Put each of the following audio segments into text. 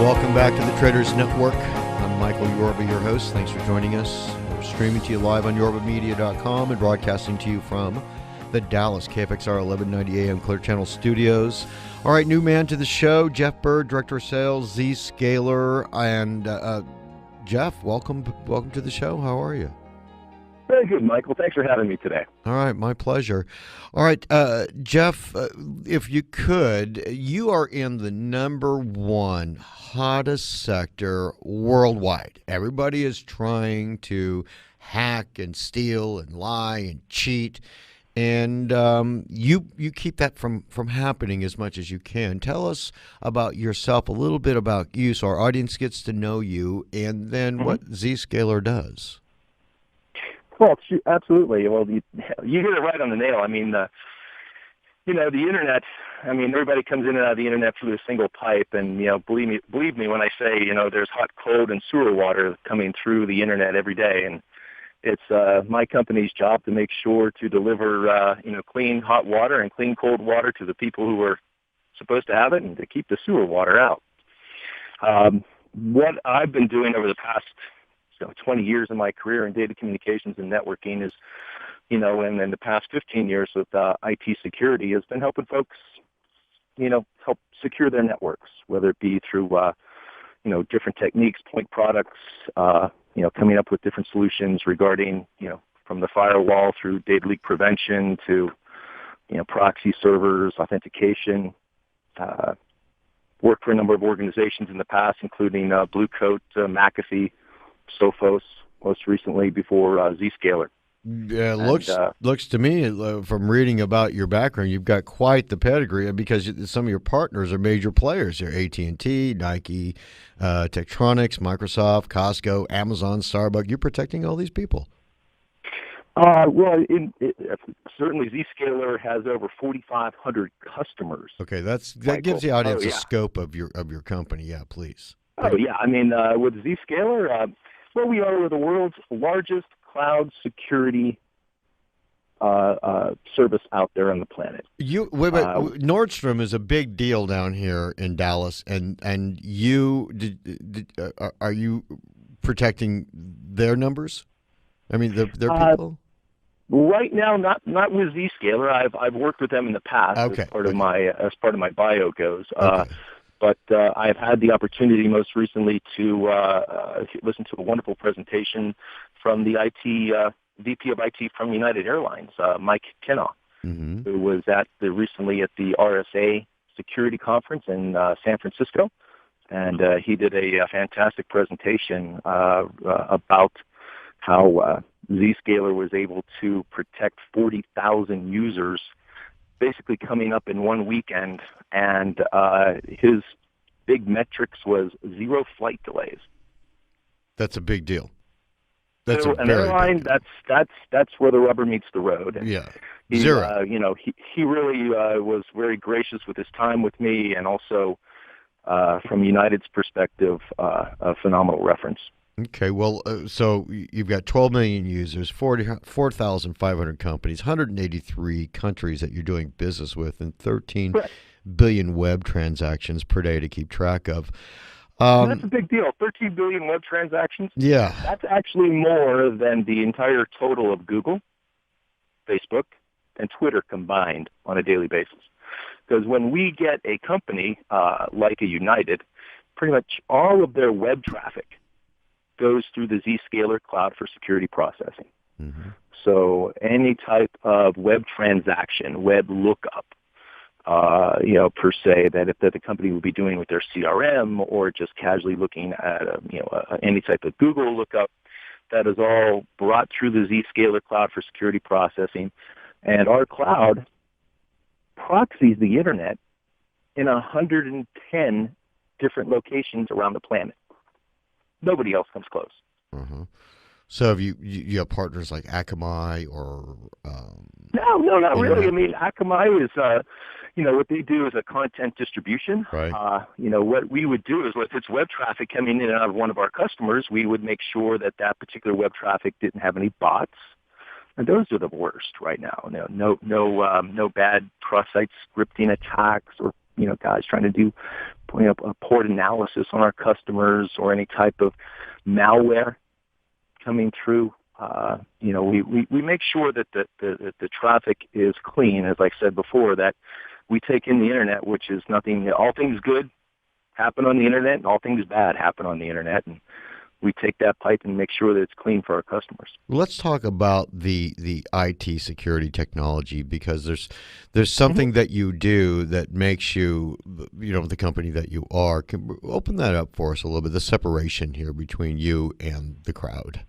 Welcome back to the Traders Network. I'm Michael Yorba, your host. Thanks for joining us. We're streaming to you live on yorbamedia.com and broadcasting to you from the Dallas KFXR 1190 AM Clear Channel studios. All right, new man to the show, Jeff Bird, Director of Sales, Zscaler. And Jeff, welcome to the show. How are you? Very good, Michael. Thanks for having me today. All right, my pleasure. All right, Jeff, if you could, you are in the number one hottest sector worldwide. Everybody is trying to hack and steal and lie and cheat, and you keep that from happening as much as you can. Tell us about yourself, a little bit about you, so our audience gets to know you, and then what Zscaler does. Well, absolutely. Well, you hit it right on the nail. I mean, the internet. I mean, everybody comes in and out of the internet through a single pipe, and believe me when I say, there's hot, cold, and sewer water coming through the internet every day, and it's my company's job to make sure to deliver, clean hot water and clean cold water to the people who are supposed to have it, and to keep the sewer water out. What I've been doing over the past 20 years in my career in data communications and networking is, and in the past 15 years with IT security has been helping folks, help secure their networks, whether it be through, different techniques, point products, coming up with different solutions regarding, from the firewall through data leak prevention to, proxy servers, authentication. Worked for a number of organizations in the past, including Blue Coat, McAfee, Sophos, most recently before Zscaler. Yeah, looks to me from reading about your background, you've got quite the pedigree because some of your partners are major players. They're AT&T, Nike, Tektronix, Microsoft, Costco, Amazon, Starbucks. You're protecting all these people. Certainly Zscaler has over 4,500 customers. Okay, that gives the audience a scope of your company. Yeah, please. Oh yeah, I mean with Zscaler. We are the world's largest cloud security service out there on the planet. Nordstrom is a big deal down here in Dallas, and you are you protecting their numbers? I mean, their people. Right now, not with Zscaler. I've worked with them in the past as part of my bio goes. But I've had the opportunity most recently to listen to a wonderful presentation from the VP of IT from United Airlines, Mike Kenoff, who was recently at the RSA Security Conference in San Francisco, and he did a fantastic presentation about how Zscaler was able to protect 40,000 users basically coming up in one weekend, and his big metrics was 0 flight delays. That's a big deal. That's an airline. That's where the rubber meets the road. Yeah, zero. He really was very gracious with his time with me, and also from United's perspective, a phenomenal reference. Okay, well, so you've got 12 million users, 4,500 companies, 183 countries that you're doing business with, and 13 billion web transactions per day to keep track of. That's a big deal. 13 billion web transactions? Yeah. That's actually more than the entire total of Google, Facebook, and Twitter combined on a daily basis. Because when we get a company like a United, pretty much all of their web traffic goes through the Zscaler cloud for security processing. So any type of web transaction, web lookup, per se, that the company would be doing with their CRM or just casually looking at any type of Google lookup, that is all brought through the Zscaler cloud for security processing, and our cloud proxies the internet in 110 different locations around the planet. Nobody else comes close. So have you have partners like Akamai or? No, not really. I mean, Akamai is, what they do is a content distribution. Right. What we would do is if it's web traffic coming in and out of one of our customers, we would make sure that particular web traffic didn't have any bots. And those are the worst right now. No bad cross-site scripting attacks or guys trying to do a port analysis on our customers or any type of malware coming through. We make sure that the traffic is clean, as I said before, that we take in the internet, which is nothing, all things good happen on the internet and all things bad happen on the internet. And we take that pipe and make sure that it's clean for our customers. Let's talk about the IT security technology, because there's something that you do that makes you, the company that you are. Can open that up for us a little bit, the separation here between you and the crowd.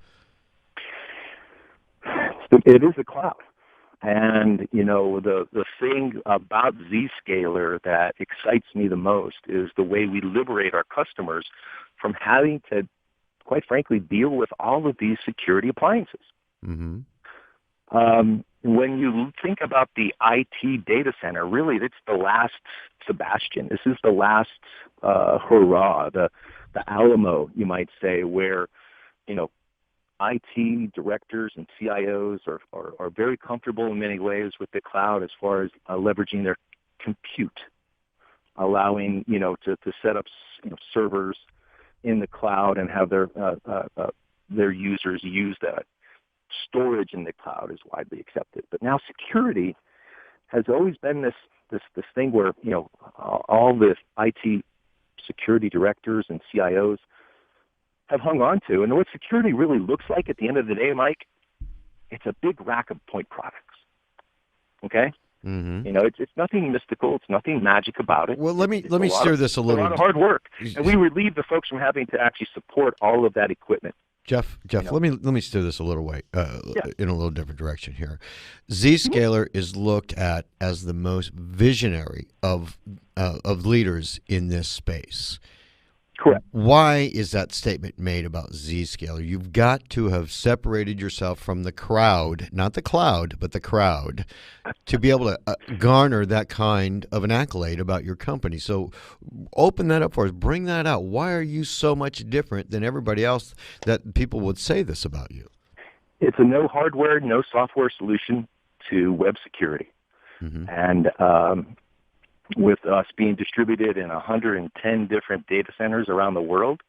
It is the cloud. And, the thing about Zscaler that excites me the most is the way we liberate our customers from having to, quite frankly, deal with all of these security appliances. Mm-hmm. When you think about the IT data center, really, it's the last Sebastian. This is the last hurrah, the Alamo, you might say, where, IT directors and CIOs are very comfortable in many ways with the cloud as far as leveraging their compute, allowing, to set up, servers in the cloud and have their users use that. Storage in the cloud is widely accepted. But now security has always been this thing where, all the IT security directors and CIOs have hung on to. And what security really looks like at the end of the day, Mike, it's a big rack of point products. Okay? Mm-hmm. It's nothing mystical. It's nothing magic about it. Well, let me steer this a little. A lot of hard work, and we relieve the folks from having to actually support all of that equipment. Jeff, let me steer this a little way in a little different direction here. Zscaler is looked at as the most visionary of leaders in this space. Correct. Why is that statement made about Zscaler? You've got to have separated yourself from the crowd, not the cloud, but the crowd, to be able to garner that kind of an accolade about your company. So open that up for us. Bring that out. Why are you so much different than everybody else that people would say this about you? It's a no hardware, no software solution to web security. Mm-hmm. And with us being distributed in 110 different data centers around the world,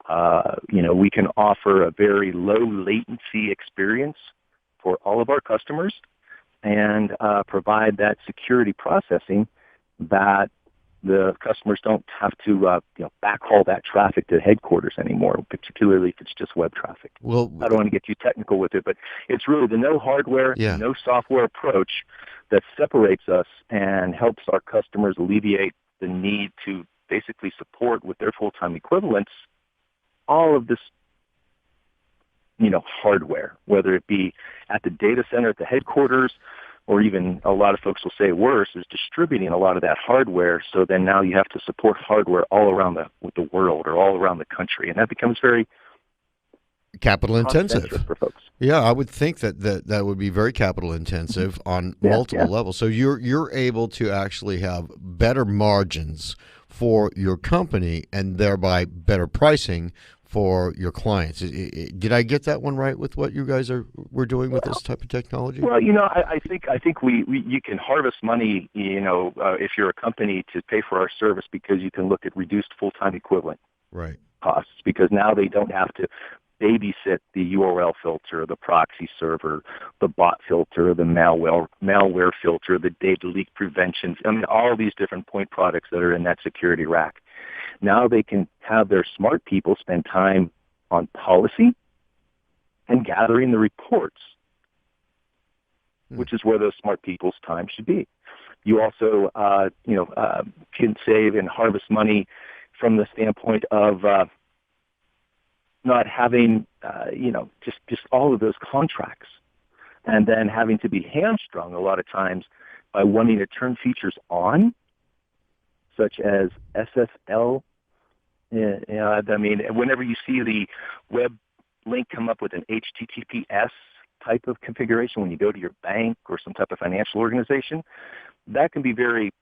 we can offer a very low latency experience for all of our customers and provide that security processing that the customers don't have to backhaul that traffic to headquarters anymore, particularly if it's just web traffic. Well, I don't want to get too technical with it, but it's really the no hardware, no software approach that separates us and helps our customers alleviate the need to basically support with their full-time equivalents all of this, hardware, whether it be at the data center, at the headquarters, or even a lot of folks will say worse, is distributing a lot of that hardware. So then now you have to support hardware all around the world or all around the country. And that becomes very capital intensive for folks. Yeah, I would think that would be very capital intensive on multiple levels. So you're able to actually have better margins for your company and thereby better pricing for your clients. Did I get that one right with what you guys were doing with this type of technology? Well, I think we you can harvest money, if you're a company, to pay for our service, because you can look at reduced full-time equivalent costs, because now they don't have to babysit the URL filter, the proxy server, the bot filter, the malware filter, the data leak prevention. I mean, all these different point products that are in that security rack. Now they can have their smart people spend time on policy and gathering the reports, which is where those smart people's time should be. You also, can save and harvest money from the standpoint of not having, just all of those contracts, and then having to be hamstrung a lot of times by wanting to turn features on, such as SSL. Whenever you see the web link come up with an HTTPS type of configuration when you go to your bank or some type of financial organization, that can be very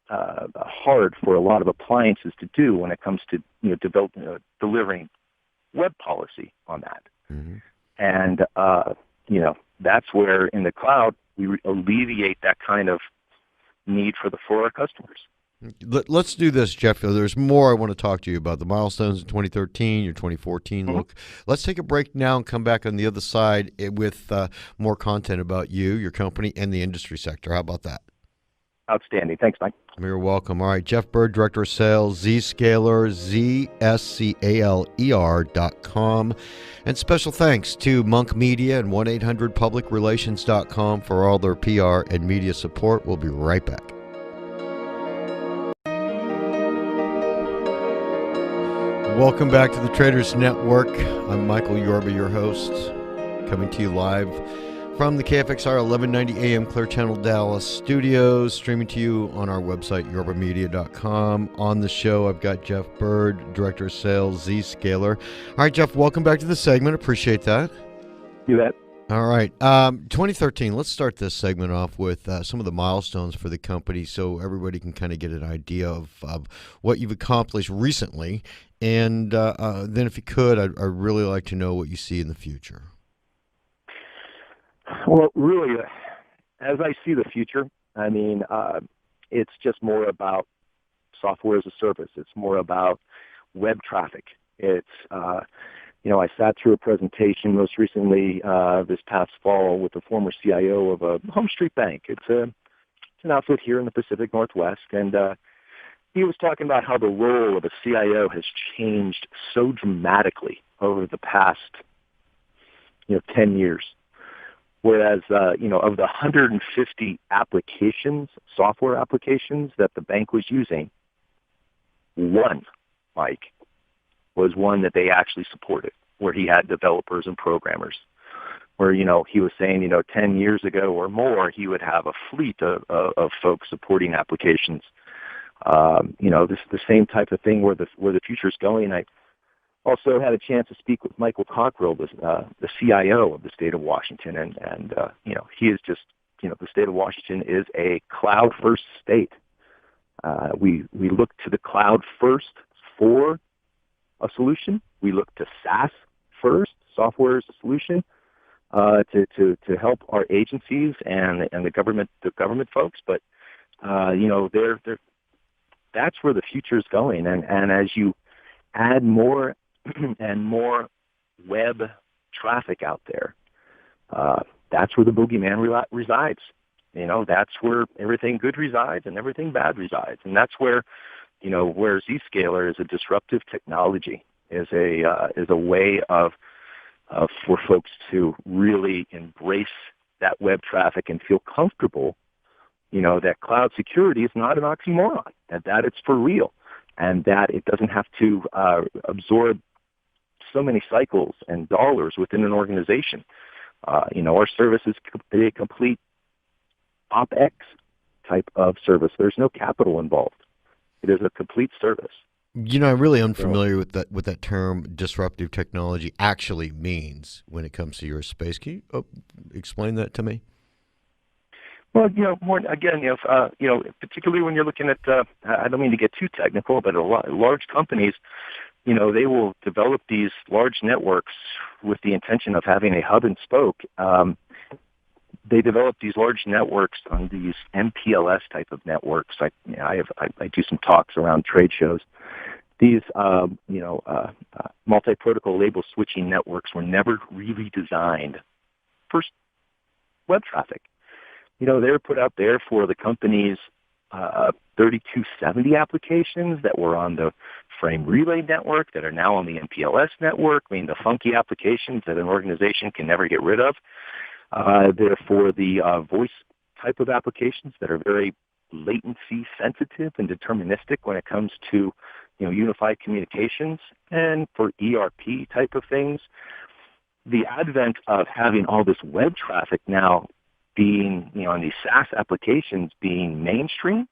hard for a lot of appliances to do when it comes to delivering web policy on that. Mm-hmm. And that's where in the cloud we alleviate that kind of need for our customers. Let's do this, Jeff. There's more I want to talk to you about. The milestones in 2013, your 2014 Mhm. look. Let's take a break now and come back on the other side with more content about you, your company, and the industry sector. How about that? Outstanding. Thanks, Mike. You're welcome. All right, Jeff Bird, Director of Sales, Zscaler, ZSCALER.com. And special thanks to Monk Media and 1-800-PublicRelations.com for all their PR and media support. We'll be right back. Welcome back to the Traders Network. I'm Michael Yorba, your host, coming to you live from the KFXR 1190 AM Clear Channel Dallas studios, streaming to you on our website, yorbamedia.com. On the show, I've got Jeff Bird, Director of Sales, Zscaler. All right, Jeff, welcome back to the segment. Appreciate that. You bet. All right. 2013, let's start this segment off with some of the milestones for the company so everybody can kind of get an idea of what you've accomplished recently. And then if you could, I'd really like to know what you see in the future. Well, really, as I see the future, I mean, it's just more about software as a service. It's more about web traffic. It's I sat through a presentation most recently this past fall with the former CIO of a Home Street Bank. It's an outfit here in the Pacific Northwest, and he was talking about how the role of a CIO has changed so dramatically over the past 10 years. Whereas, of the 150 applications, software applications that the bank was using, one, Mike, was one that they actually supported, where he had developers and programmers, where, he was saying, 10 years ago or more, he would have a fleet of folks supporting applications. This is the same type of thing where the future is going. I also had a chance to speak with Michael Cockrell, the CIO of the state of Washington, and he is just, the state of Washington is a cloud-first state. We look to the cloud first for a solution. We look to SaaS first, software as a solution, to help our agencies and the government folks. But that's where the future is going. And as you add more and more web traffic out there, that's where the boogeyman resides. That's where everything good resides and everything bad resides. And that's where Zscaler is a disruptive technology, is a way of for folks to really embrace that web traffic and feel comfortable, that cloud security is not an oxymoron, and that it's for real, and that it doesn't have to absorb so many cycles and dollars within an organization. Our service is a complete OpEx type of service. There's no capital involved. It is a complete service. I'm really unfamiliar with that term disruptive technology actually means when it comes to your space. Can you explain that to me? Well, more again, particularly when you're looking at, I don't mean to get too technical, but large companies, they will develop these large networks with the intention of having a hub and spoke. They develop these large networks on these MPLS type of networks. I do some talks around trade shows. These, multi-protocol label switching networks were never really designed for web traffic. They're put out there for the company's 3270 applications that were on the frame relay network that are now on the MPLS network. I mean, the funky applications that an organization can never get rid of. They're for the voice type of applications that are very latency sensitive and deterministic when it comes to unified communications, and for ERP type of things. The advent of having all this web traffic now being, and these SaaS applications being mainstream,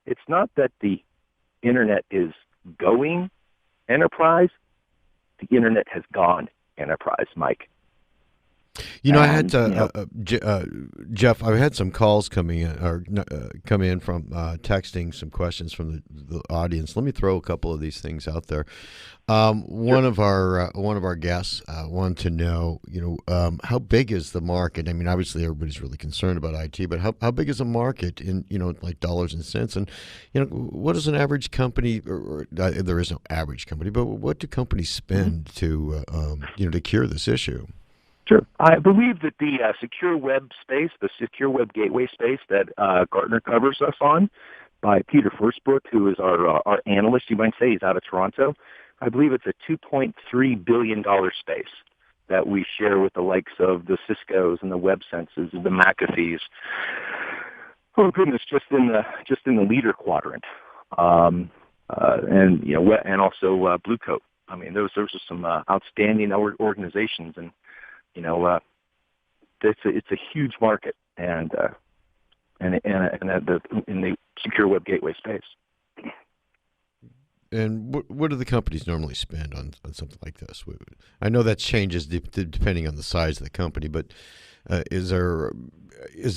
it's not that the internet is going enterprise. The internet has gone enterprise, Mike. I had And to, Jeff. I've had some calls coming in, come in from texting some questions from the audience. Let me throw a couple of these things out there. sure. One of our guests wanted to know, how big is the market? I mean, obviously everybody's really concerned about IT, but how big is the market in like dollars and cents? And what does an average company, or there is no average company, but what do companies spend to cure this issue? Sure. I believe that the secure web space, the secure web gateway space that Gartner covers us on, by Peter Firstbrook, who is our analyst, you might say, he's out of Toronto. I believe it's a $2.3 billion space that we share with the likes of the Cisco's and the WebSenses and the McAfee's. Oh goodness, just in the leader quadrant, and also Blue Coat. I mean, those are some outstanding organizations, and it's a huge market, and in the secure web gateway space. And what do the companies normally spend on something like this? I know that changes depending on the size of the company, but is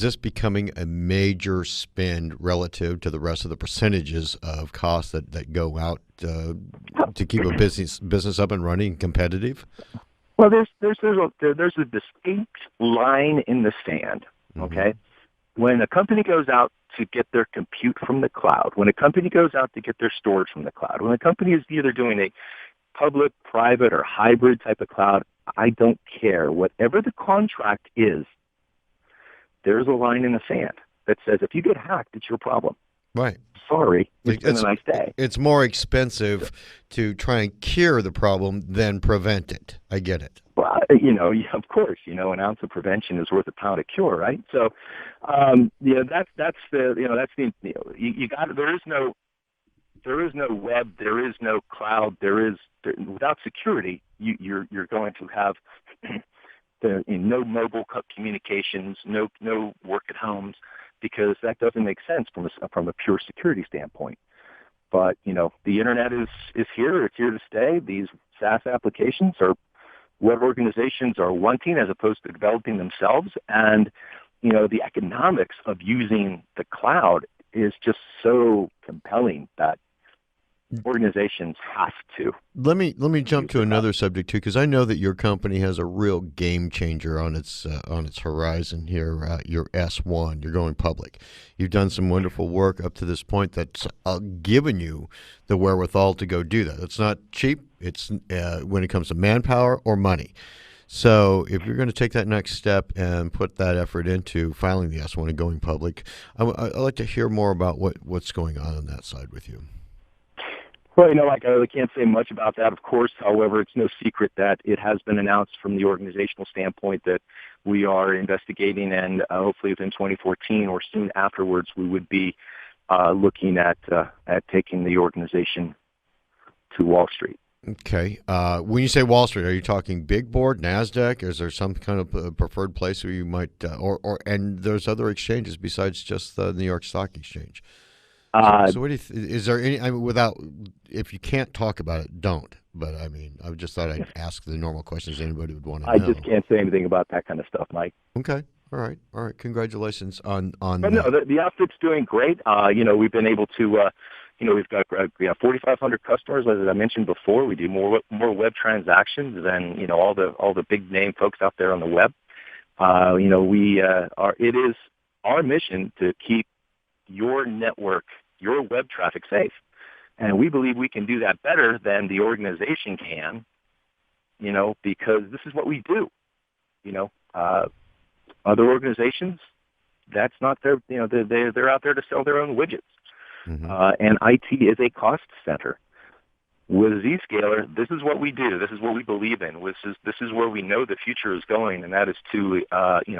this becoming a major spend relative to the rest of the percentages of costs that go out to keep a business up and running and competitive? Well, there's a distinct line in the sand. Okay, when a company goes out to get their compute from the cloud, when a company goes out to get their storage from the cloud, when a company is either doing a public, private, or hybrid type of cloud, I don't care. Whatever the contract is, there's a line in the sand that says if you get hacked, it's your problem. Right. Sorry, it's been a nice day. It's more expensive to try and cure the problem than prevent it. I get it. Well, of course, an ounce of prevention is worth a pound of cure, right? So, that's the you got. There is no web, there is no cloud, without security, you're going to have no mobile communications, no work at homes, because that doesn't make sense from a pure security standpoint. But the internet is here; it's here to stay. These SaaS applications are what organizations are wanting as opposed to developing themselves. And, the economics of using the cloud is just so compelling that organizations have to. Let me jump to another subject too, because I know that your company has a real game changer on its horizon here. Your S1, you're going public. You've done some wonderful work up to this point that's given you the wherewithal to go do that. It's not cheap. It's when it comes to manpower or money. So if you're going to take that next step and put that effort into filing the S1 and going public, I'd like to hear more about what's going on that side with you. Well, I really can't say much about that, of course. However, it's no secret that it has been announced from the organizational standpoint that we are investigating, and hopefully within 2014 or soon afterwards, we would be looking at taking the organization to Wall Street. Okay. When you say Wall Street, are you talking big board, NASDAQ? Is there some kind of preferred place where you might, and there's other exchanges besides just the New York Stock Exchange? So what do you is there any? I mean, if you can't talk about it, don't. But I mean, I just thought I'd ask the normal questions anybody would want to know. I just can't say anything about that kind of stuff, Mike. Okay. All right. Congratulations on. But no, the outfit's doing great. We've been able to. We've got 4,500 customers, as I mentioned before. We do more web transactions than all the big name folks out there on the web. It is our mission to keep your network, your web traffic safe. And we believe we can do that better than the organization can, because this is what we do. Other organizations, that's not their, they're out there to sell their own widgets. Mm-hmm. And IT is a cost center. With Zscaler, this is what we do. This is what we believe in. This is where we know the future is going, and that is to,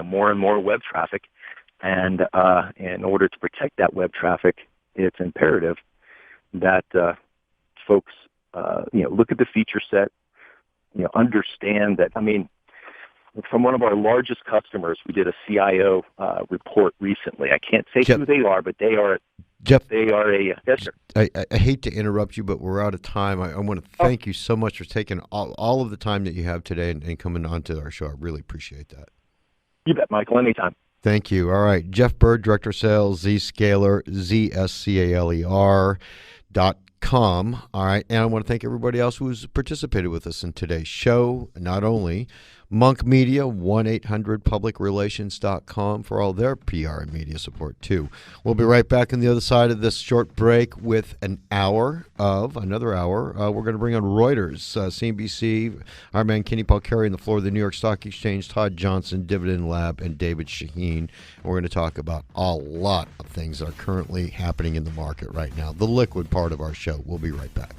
more and more web traffic. And in order to protect that web traffic, it's imperative that folks, look at the feature set, understand that. I mean, from one of our largest customers, we did a CIO report recently. I can't say who they are, but they are Jeff, They are yes, sir. I hate to interrupt you, but we're out of time. I want to thank you so much for taking all of the time that you have today and coming on to our show. I really appreciate that. You bet, Michael. Anytime. Thank you. All right. Jeff Bird, Director of Sales, Zscaler, Zscaler.com. All right. And I want to thank everybody else who's participated with us in today's show. Not only Monk Media, 1-800-publicrelations.com for all their PR and media support, too. We'll be right back on the other side of this short break with another hour. We're going to bring on Reuters, CNBC, our man Kenny Palcari on the floor of the New York Stock Exchange, Todd Johnson, Dividend Lab, and David Shaheen. We're going to talk about a lot of things that are currently happening in the market right now, the liquid part of our show. We'll be right back.